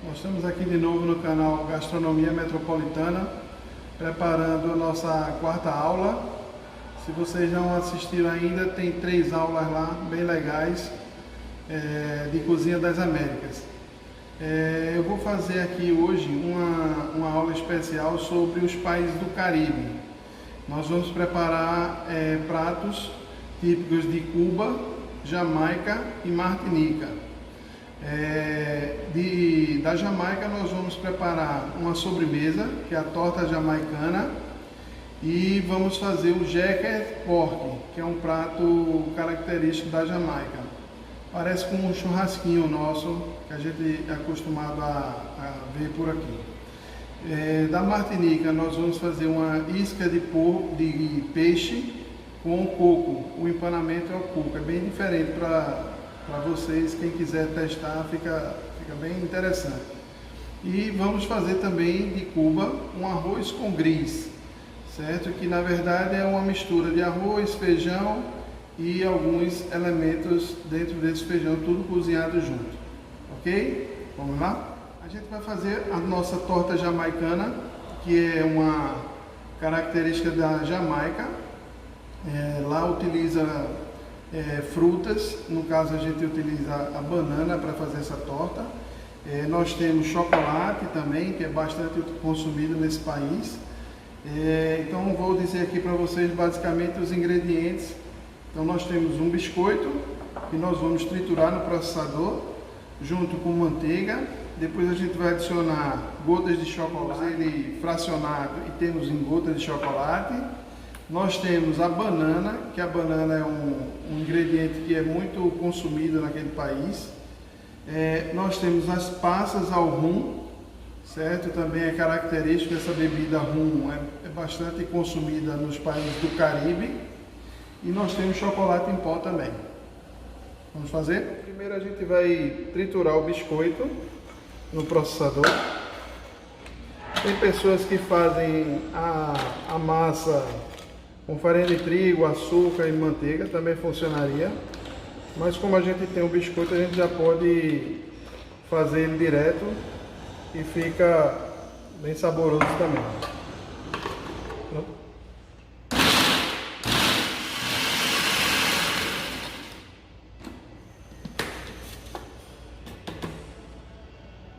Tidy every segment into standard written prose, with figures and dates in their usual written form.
Nós estamos aqui de novo no canal Gastronomia Metropolitana, preparando a nossa quarta aula. Se vocês não assistiram ainda, tem 3 aulas lá, bem legais, de Cozinha das Américas. Eu vou fazer aqui hoje uma aula especial sobre os países do Caribe. Nós vamos preparar pratos típicos de Cuba, Jamaica e Martinica. Da Jamaica nós vamos preparar uma sobremesa, que é a torta jamaicana, e vamos fazer o Jacket Pork, que é um prato característico da Jamaica. Parece com um churrasquinho nosso, que a gente é acostumado a ver por aqui. Da Martinica nós vamos fazer uma isca de peixe com coco. O empanamento é o coco, é bem diferente para vocês, quem quiser testar, fica bem interessante. E vamos fazer também de Cuba um arroz com gris, certo? Que na verdade é uma mistura de arroz, feijão e alguns elementos dentro desse feijão, tudo cozinhado junto, ok? Vamos lá? A gente vai fazer a nossa torta jamaicana, que é uma característica da Jamaica. Lá utiliza frutas, no caso a gente utiliza a banana para fazer essa torta. Nós temos chocolate também, que é bastante consumido nesse país. Então vou dizer aqui para vocês basicamente os ingredientes. Então nós temos um biscoito, que nós vamos triturar no processador, junto com manteiga. Depois a gente vai adicionar gotas de chocolate, ele fracionado, e temos em gotas de chocolate. Nós temos a banana, que a banana é um ingrediente que é muito consumido naquele país. Nós temos as passas ao rum, certo? Também é característico essa bebida rum, é bastante consumida nos países do Caribe. E nós temos chocolate em pó também. Vamos fazer? Primeiro a gente vai triturar o biscoito no processador. Tem pessoas que fazem a massa com farinha de trigo, açúcar e manteiga, também funcionaria. Mas como a gente tem o biscoito, a gente já pode fazer ele direto e fica bem saboroso também.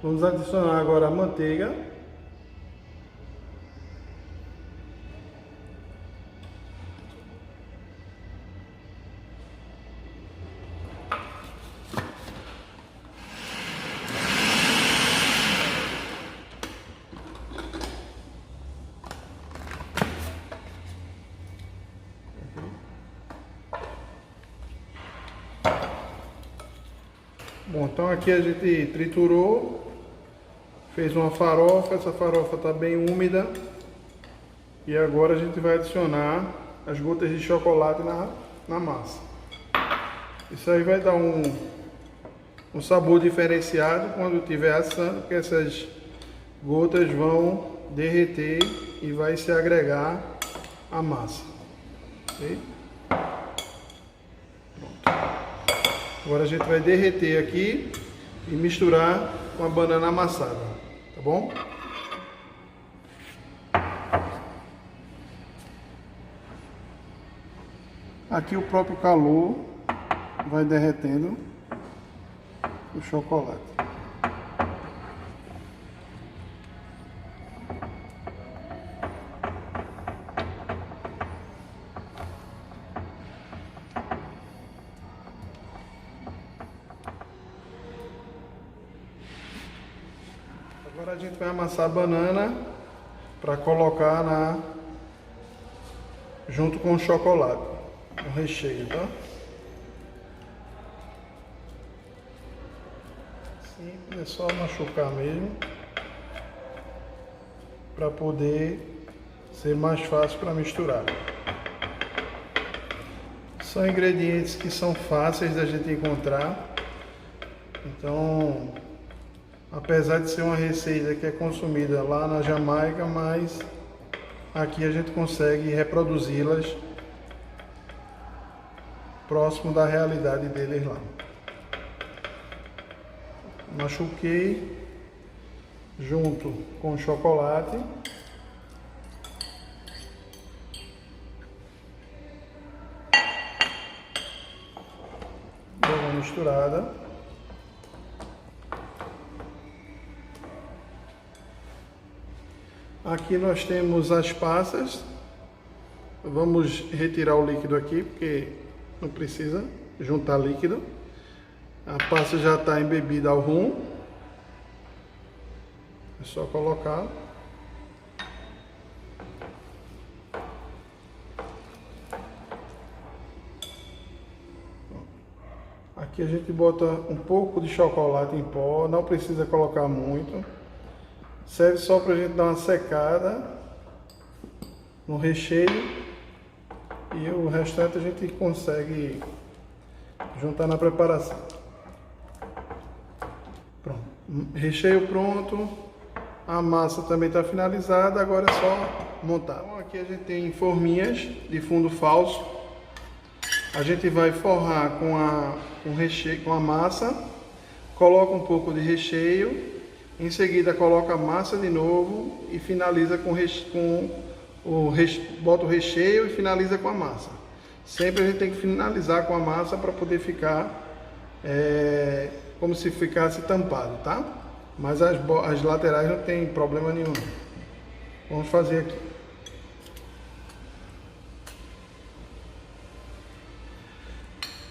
Vamos adicionar agora a manteiga. Bom, então aqui a gente triturou, fez uma farofa, essa farofa está bem úmida, e agora a gente vai adicionar as gotas de chocolate na massa. Isso aí vai dar um sabor diferenciado quando estiver assando, porque essas gotas vão derreter e vai se agregar à massa. Okay? Agora a gente vai derreter aqui e misturar com a banana amassada, tá bom? Aqui o próprio calor vai derretendo o chocolate. Agora a gente vai amassar a banana para colocar junto com o chocolate, o recheio, tá? Simples, é só machucar mesmo, para poder ser mais fácil para misturar. São ingredientes que são fáceis da gente encontrar, então apesar de ser uma receita que é consumida lá na Jamaica, mas aqui a gente consegue reproduzi-las próximo da realidade deles lá. Machuquei junto com o chocolate. Dou uma misturada. Aqui nós temos as passas. Vamos retirar o líquido aqui, porque não precisa juntar líquido. A pasta já está embebida ao rum. É só colocar. Aqui a gente bota um pouco de chocolate em pó, não precisa colocar muito. Serve só para a gente dar uma secada no recheio e o restante a gente consegue juntar na preparação. Pronto, recheio pronto, a massa também está finalizada, agora é só montar. Então, aqui a gente tem forminhas de fundo falso. A gente vai forrar com a massa, coloca um pouco de recheio, em seguida coloca a massa de novo e finaliza bota o recheio e finaliza com a massa. Sempre a gente tem que finalizar com a massa para poder ficar como se ficasse tampado, tá? Mas as laterais não tem problema nenhum. Vamos fazer aqui.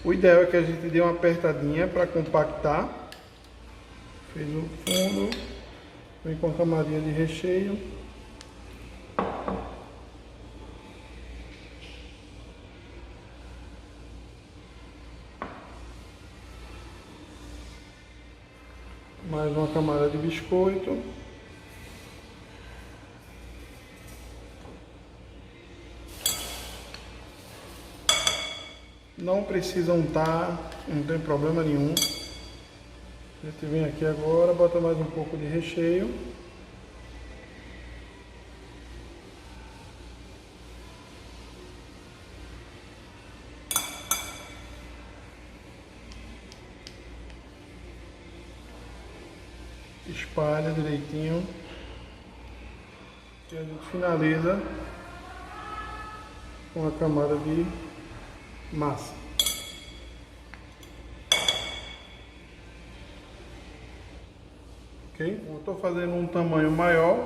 O ideal é que a gente dê uma apertadinha para compactar. Fez o fundo, vem com a camadinha de recheio. Mais uma camada de biscoito. Não precisa untar, não tem problema nenhum. A gente vem aqui agora, bota mais um pouco de recheio. Espalha direitinho. E a gente finaliza com a camada de massa. Ok? Eu estou fazendo um tamanho maior,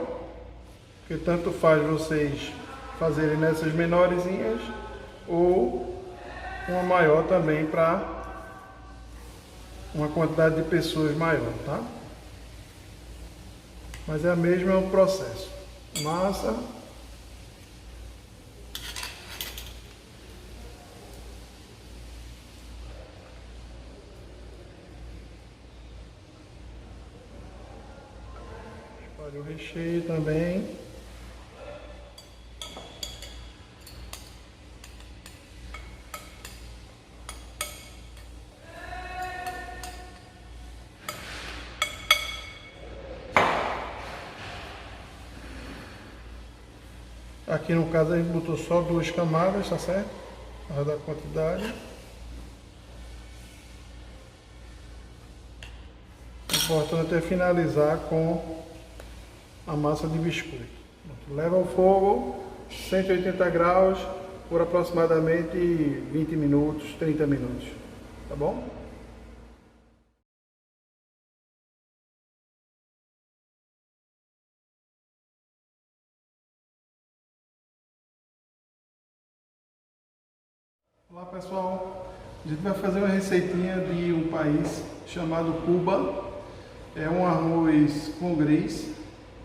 porque tanto faz vocês fazerem nessas menorzinhas ou uma maior também para uma quantidade de pessoas maior, tá? Mas é o mesmo processo. Massa. Espalha o recheio também. Aqui no caso a gente botou só 2 camadas, tá certo? Para dar quantidade. O importante é finalizar com a massa de biscoito. Leva ao fogo, 180 graus, por aproximadamente 20 minutos, 30 minutos. Tá bom? Olá pessoal, a gente vai fazer uma receitinha de um país chamado Cuba. É um arroz com grãos,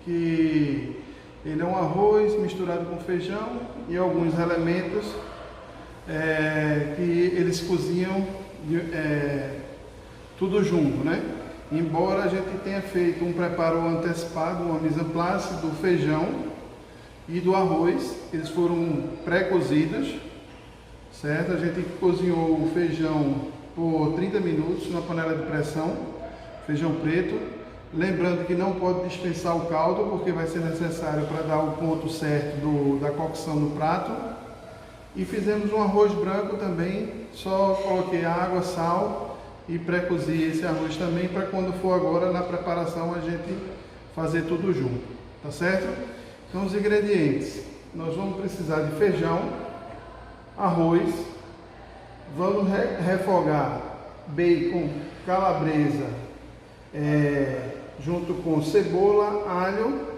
que ele é um arroz misturado com feijão e alguns elementos que eles cozinham tudo junto, né? Embora a gente tenha feito um preparo antecipado, uma mise en place do feijão e do arroz, eles foram pré-cozidos. Certo? A gente cozinhou o feijão por 30 minutos na panela de pressão, feijão preto. Lembrando que não pode dispensar o caldo, porque vai ser necessário para dar o ponto certo da cocção no prato. E fizemos um arroz branco também, só coloquei água, sal e pré-cozi esse arroz também, para quando for agora na preparação a gente fazer tudo junto, tá certo? Então os ingredientes, nós vamos precisar de feijão, arroz, vamos refogar bacon, calabresa, junto com cebola, alho.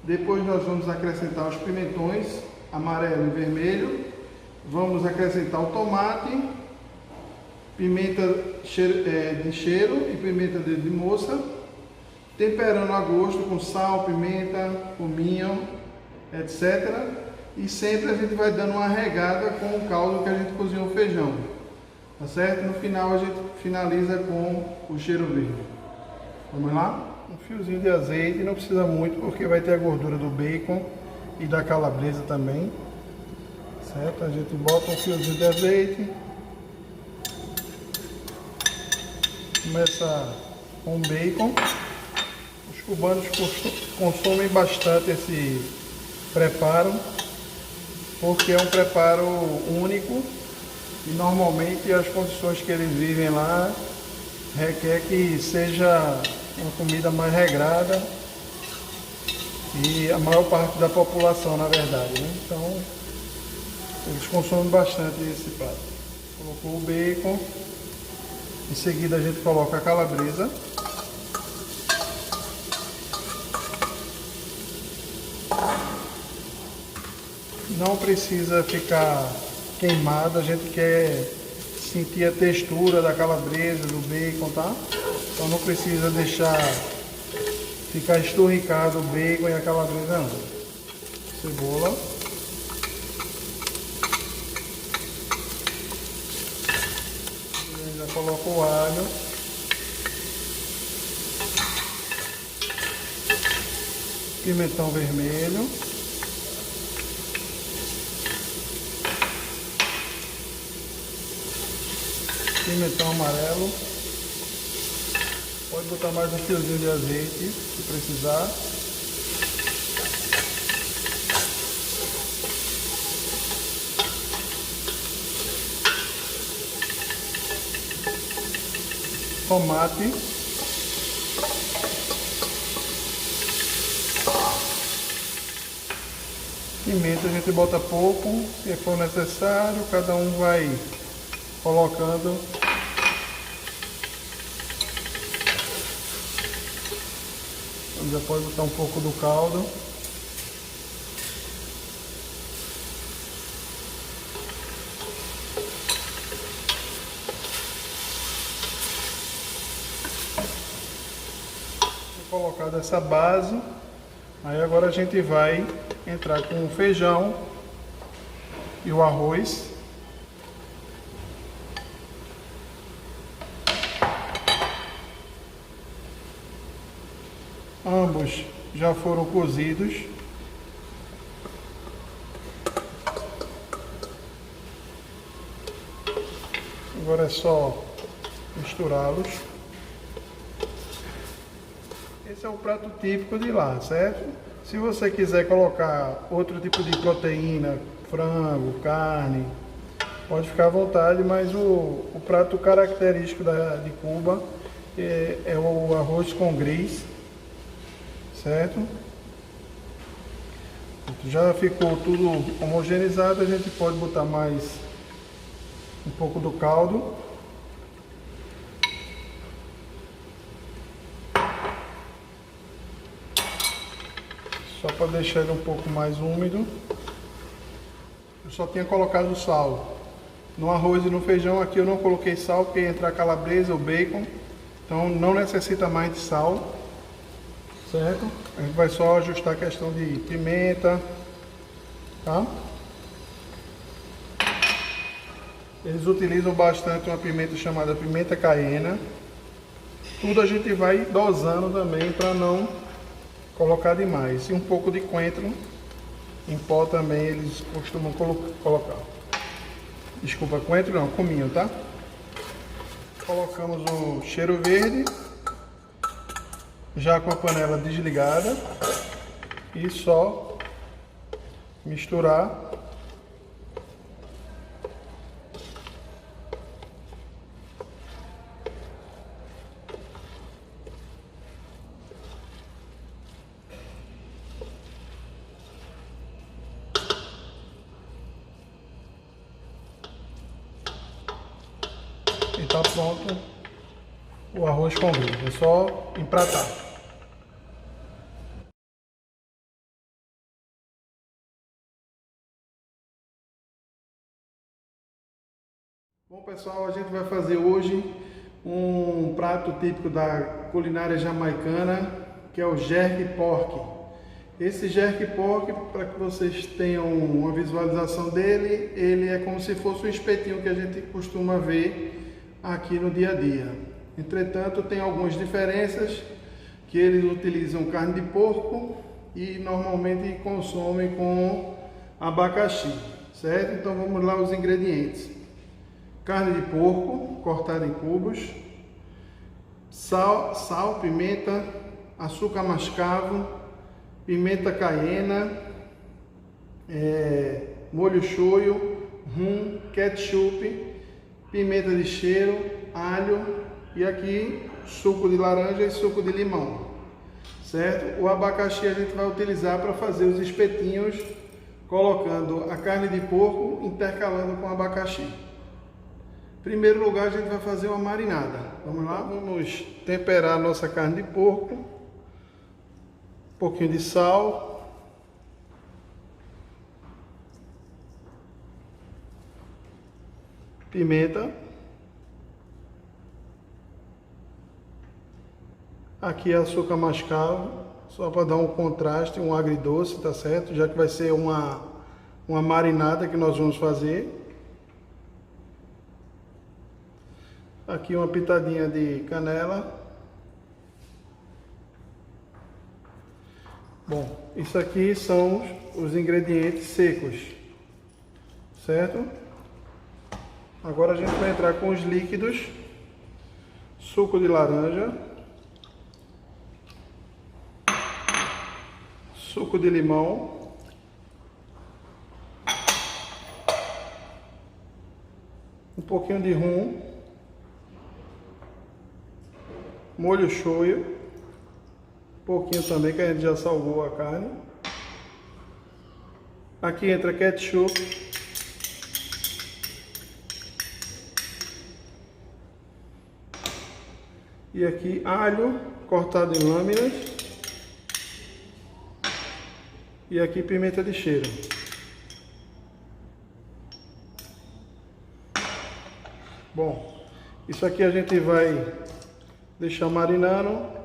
Depois nós vamos acrescentar os pimentões amarelo e vermelho, vamos acrescentar o tomate, pimenta de cheiro e pimenta de moça, temperando a gosto com sal, pimenta, cominho, etc. E sempre a gente vai dando uma regada com o caldo que a gente cozinhou o feijão, tá certo? No final a gente finaliza com o cheiro verde. Vamos lá? Um fiozinho de azeite, não precisa muito porque vai ter a gordura do bacon e da calabresa também, certo? A gente bota um fiozinho de azeite, começa com o bacon. Os cubanos consomem bastante esse preparo porque é um preparo único e normalmente as condições que eles vivem lá requer que seja uma comida mais regrada e a maior parte da população, na verdade, né? Então eles consomem bastante esse prato. Colocou o bacon, em seguida a gente coloca a calabresa, não precisa ficar queimado, a gente quer sentir a textura da calabresa, do bacon, tá? Então não precisa deixar ficar esturricado o bacon e a calabresa não. Cebola. Já coloco o alho. Pimentão vermelho. Pimentão amarelo. Pode botar mais um fiozinho de azeite, se precisar. Tomate. Pimenta a gente bota pouco, se for necessário, cada um vai colocando. Então já pode botar um pouco do caldo. Vou colocar dessa base. Aí agora a gente vai entrar com o feijão e o arroz. Ambos já foram cozidos. Agora é só misturá-los. Esse é o prato típico de lá, certo? Se você quiser colocar outro tipo de proteína, frango, carne, pode ficar à vontade, mas o prato característico de Cuba é o arroz com gris, certo? Já ficou tudo homogeneizado, a gente pode botar mais um pouco do caldo. Só para deixar ele um pouco mais úmido. Eu só tinha colocado sal no arroz e no feijão. Aqui eu não coloquei sal porque ia entrar calabresa ou bacon, então não necessita mais de sal, certo? A gente vai só ajustar a questão de pimenta, tá? Eles utilizam bastante uma pimenta chamada pimenta caiena. Tudo a gente vai dosando também para não colocar demais. E um pouco de coentro em pó também eles costumam colocar. Desculpa, coentro não, cominho, tá? Colocamos o cheiro verde, já com a panela desligada, e só misturar. está pronto o arroz com grilo. É só empratar. Bom pessoal, a gente vai fazer hoje um prato típico da culinária jamaicana, que é o jerk pork. Esse jerk pork, para que vocês tenham uma visualização dele, ele é como se fosse um espetinho que a gente costuma ver aqui no dia a dia. Entretanto, tem algumas diferenças, que eles utilizam carne de porco e normalmente consomem com abacaxi, certo? Então vamos lá os ingredientes. Carne de porco cortada em cubos, sal, pimenta, açúcar mascavo, pimenta caiena, molho shoyu, rum, ketchup, pimenta de cheiro, alho e aqui suco de laranja e suco de limão, certo? O abacaxi a gente vai utilizar para fazer os espetinhos, colocando a carne de porco intercalando com abacaxi. Em primeiro lugar, a gente vai fazer uma marinada. Vamos lá? Vamos temperar a nossa carne de porco. Um pouquinho de sal. Pimenta. Aqui açúcar mascavo, só para dar um contraste, um agridoce, tá certo? Já que vai ser uma marinada que nós vamos fazer. Aqui uma pitadinha de canela. Bom, isso aqui são os ingredientes secos, certo? Agora a gente vai entrar com os líquidos. Suco de laranja, suco de limão, um pouquinho de rum, molho shoyu, um pouquinho também que a gente já salgou a carne. Aqui entra ketchup, e aqui alho cortado em lâminas, e aqui pimenta de cheiro. Bom, isso aqui a gente vai deixar marinando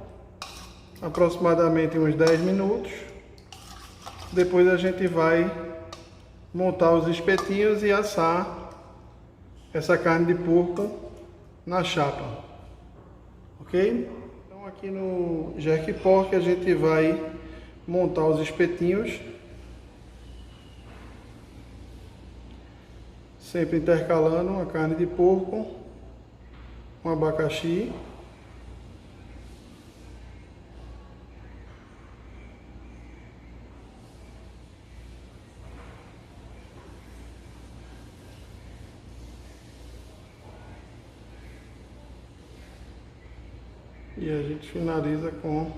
aproximadamente uns 10 minutos. Depois a gente vai montar os espetinhos e assar essa carne de porco na chapa, ok? Então aqui no jerk pork a gente vai montar os espetinhos, sempre intercalando a carne de porco com abacaxi. E a gente finaliza com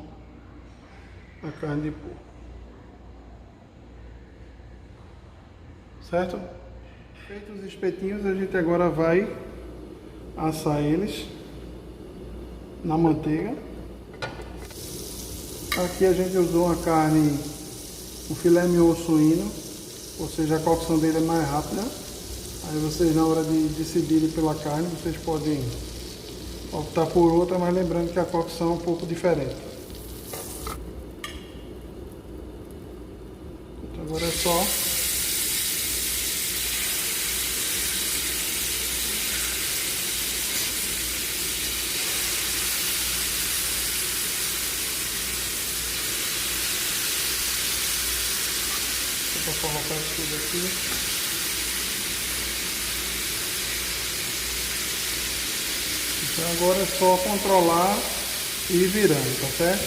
a carne de porco, certo? Feitos os espetinhos, a gente agora vai assar eles na manteiga. Aqui a gente usou uma carne, um filé mignon suíno, ou seja, a cocção dele é mais rápida. Aí vocês, na hora de decidirem pela carne, vocês podem optar por outra, mas lembrando que a cocção é um pouco diferente. Então agora é só para colocar tudo aqui. Então agora é só controlar e ir virando, tá certo?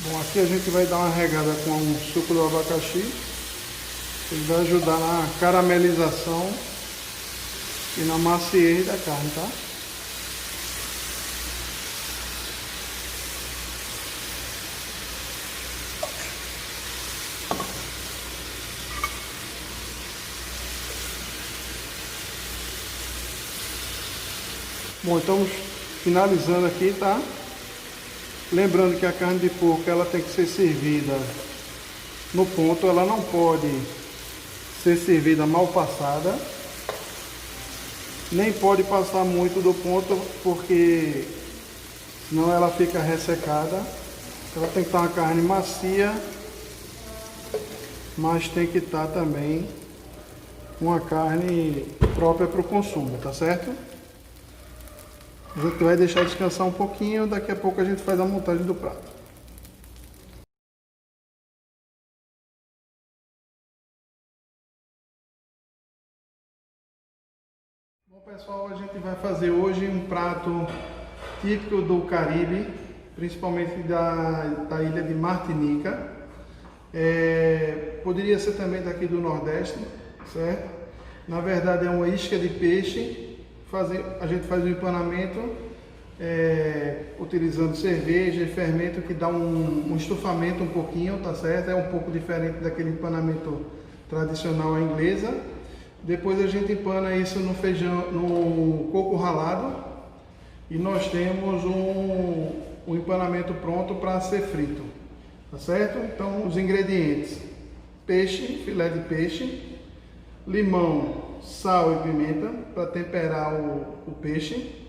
Bom, aqui a gente vai dar uma regada com o suco do abacaxi. Ele vai ajudar na caramelização e na maciez da carne, tá? Bom, estamos finalizando aqui, tá? Lembrando que a carne de porco ela tem que ser servida no ponto, ela não pode ser servida mal passada, nem pode passar muito do ponto, porque senão ela fica ressecada. Ela tem que estar uma carne macia, mas tem que estar também uma carne própria para o consumo, tá certo? A gente vai deixar descansar um pouquinho, daqui a pouco a gente faz a montagem do prato. Bom pessoal, a gente vai fazer hoje um prato típico do Caribe, principalmente da ilha de Martinica. Poderia ser também daqui do Nordeste, certo? Na verdade é uma isca de peixe. A gente faz o empanamento utilizando cerveja e fermento, que dá um estufamento um pouquinho, tá certo? É um pouco diferente daquele empanamento tradicional à inglesa. Depois a gente empana isso no feijão, no coco ralado, e nós temos um empanamento pronto para ser frito, tá certo? Então os ingredientes: peixe, filé de peixe, limão, sal e pimenta para temperar o peixe.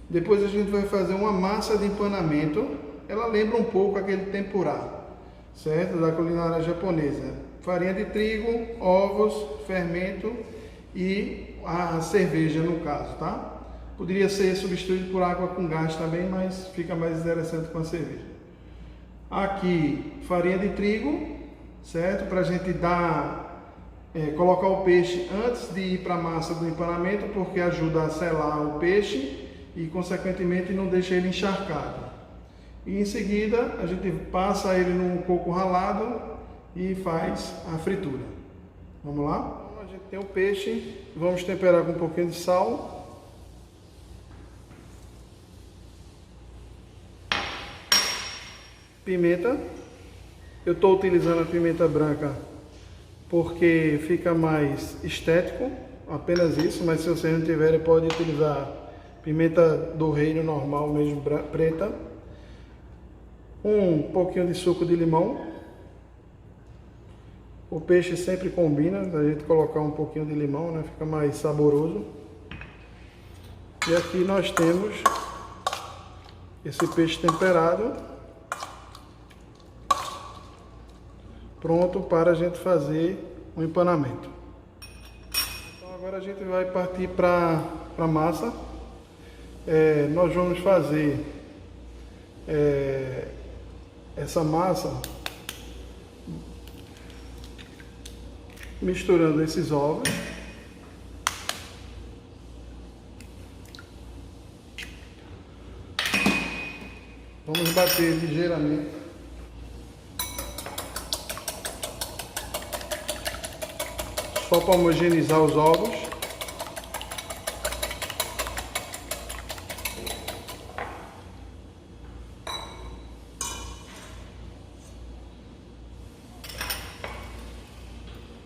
Depois a gente vai fazer uma massa de empanamento. Ela lembra um pouco aquele tempurá, certo? Da culinária japonesa. Farinha de trigo, ovos, fermento e a cerveja no caso, tá? Poderia ser substituído por água com gás também, mas fica mais interessante com a cerveja. Aqui, farinha de trigo, certo? Para a gente colocar o peixe antes de ir para a massa do empanamento, porque ajuda a selar o peixe e consequentemente não deixa ele encharcado. E em seguida a gente passa ele no coco ralado e faz a fritura. Vamos lá? Então, a gente tem o peixe, vamos temperar com um pouquinho de sal, pimenta. Eu estou utilizando a pimenta branca porque fica mais estético, apenas isso, mas se vocês não tiverem, pode utilizar pimenta do reino normal mesmo, preta. Um pouquinho de suco de limão. O peixe sempre combina, a gente colocar um pouquinho de limão, né? Fica mais saboroso. E aqui nós temos esse peixe temperado, pronto para a gente fazer o empanamento. Então agora a gente vai partir para a massa. Nós vamos fazer essa massa misturando esses ovos. Vamos bater ligeiramente. Só para homogeneizar os ovos.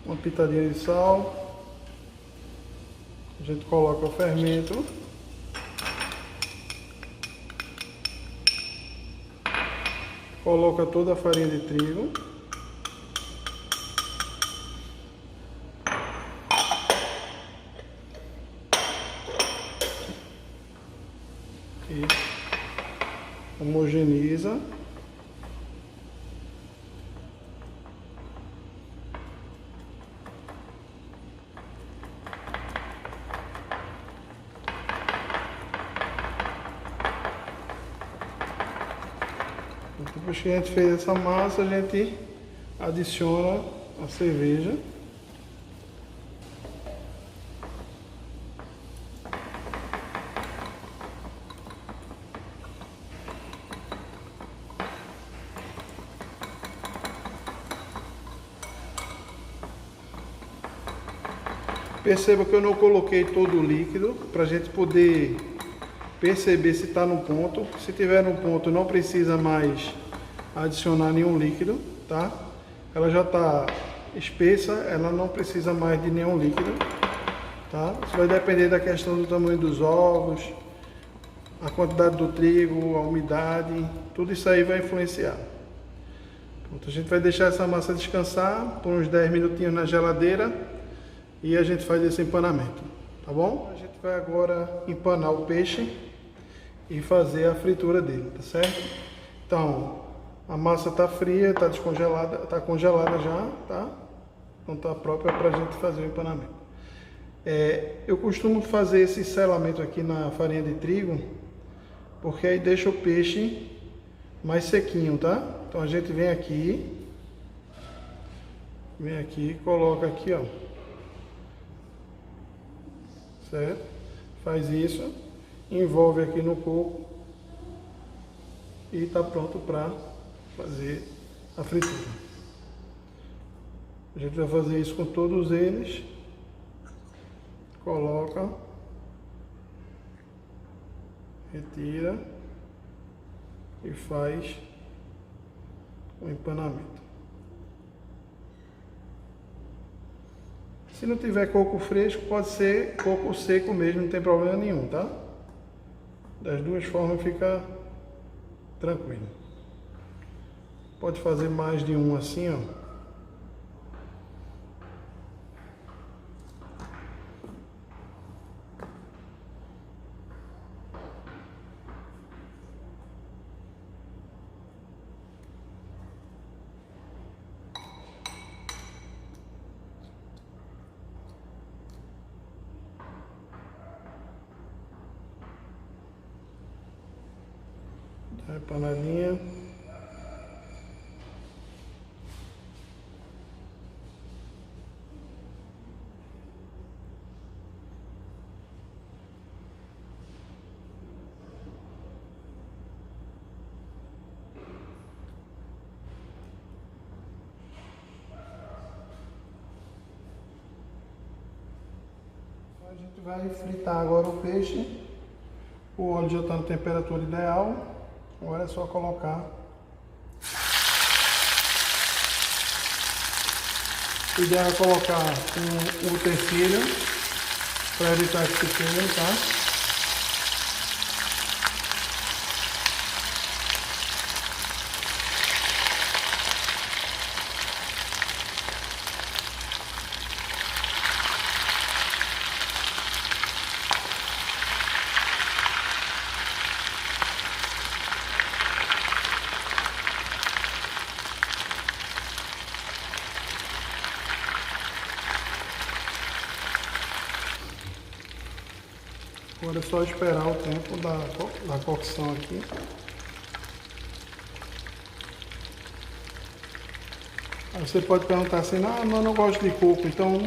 Uma pitadinha de sal. A gente coloca o fermento. Coloca toda a farinha de trigo. E homogeniza. Depois que a gente fez essa massa, a gente adiciona a cerveja. Perceba que eu não coloquei todo o líquido, para a gente poder perceber se está no ponto. Se tiver no ponto, não precisa mais adicionar nenhum líquido, tá? Ela já está espessa, ela não precisa mais de nenhum líquido, tá? Isso vai depender da questão do tamanho dos ovos, a quantidade do trigo, a umidade, tudo isso aí vai influenciar. Pronto, a gente vai deixar essa massa descansar por uns 10 minutinhos na geladeira e a gente faz esse empanamento, tá bom? A gente vai agora empanar o peixe e fazer a fritura dele, tá certo? Então, a massa tá fria, tá descongelada, tá congelada já, tá? Então tá própria para a gente fazer o empanamento. Eu costumo fazer esse selamento aqui na farinha de trigo, porque aí deixa o peixe mais sequinho, tá? Então a gente vem aqui e coloca aqui, ó, certo? Faz isso, envolve aqui no coco e tá pronto para fazer a fritura. A gente vai fazer isso com todos eles. Coloca, retira e faz o empanamento. Se não tiver coco fresco, pode ser coco seco mesmo, não tem problema nenhum, tá? Das duas formas fica tranquilo. Pode fazer mais de um assim, ó. Dá uma empanadinha. A gente vai fritar agora o peixe. O óleo já está na temperatura ideal. Agora é só colocar. O ideal é colocar um utensílio para evitar que se queime, tá? Agora é só esperar o tempo da cocção aqui. Aí você pode perguntar assim, não, eu não gosto de coco, então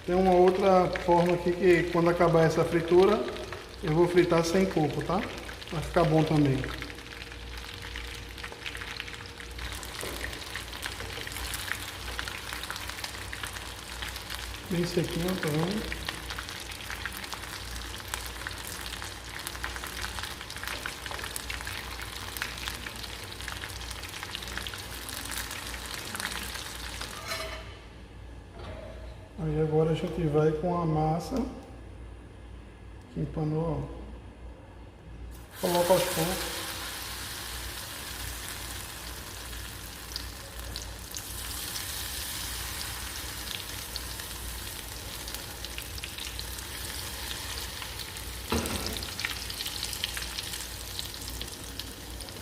tem uma outra forma aqui que quando acabar essa fritura, eu vou fritar sem coco, tá? Vai ficar bom também. Bem sequinho, tá vendo? Aí agora a gente vai com a massa que empanou, ó. Coloca aos poucos.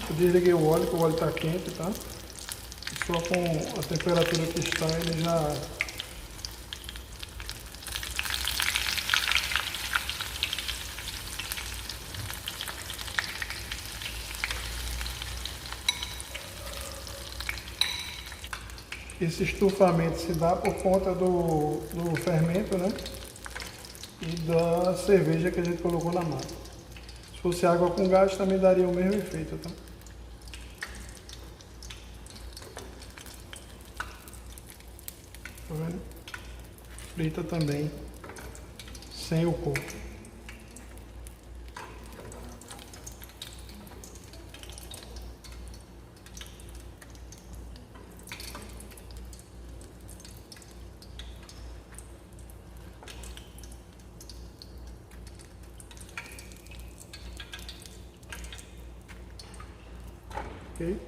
Eu desliguei o óleo, que o óleo está quente, tá? Só com a temperatura que está ele já... Esse estufamento se dá por conta do fermento, né? E da cerveja que a gente colocou na massa. Se fosse água com gás também daria o mesmo efeito, tá? Tá vendo? Frita também sem o coco. ok?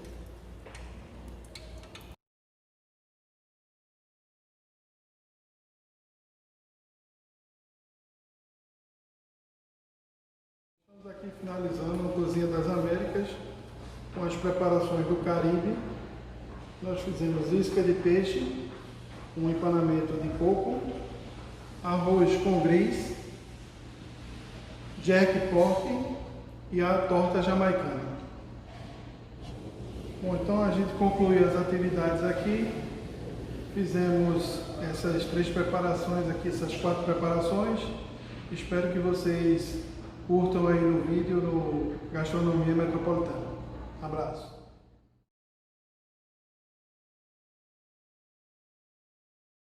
Estamos aqui finalizando a Cozinha das Américas com as preparações do Caribe. Nós fizemos isca de peixe, um empanamento de coco, arroz com gris, jack pork e a torta jamaicana. Bom, então a gente concluiu as atividades aqui, fizemos essas 3 preparações aqui, essas 4 preparações. Espero que vocês curtam aí no vídeo no Gastronomia Metropolitana. Abraço!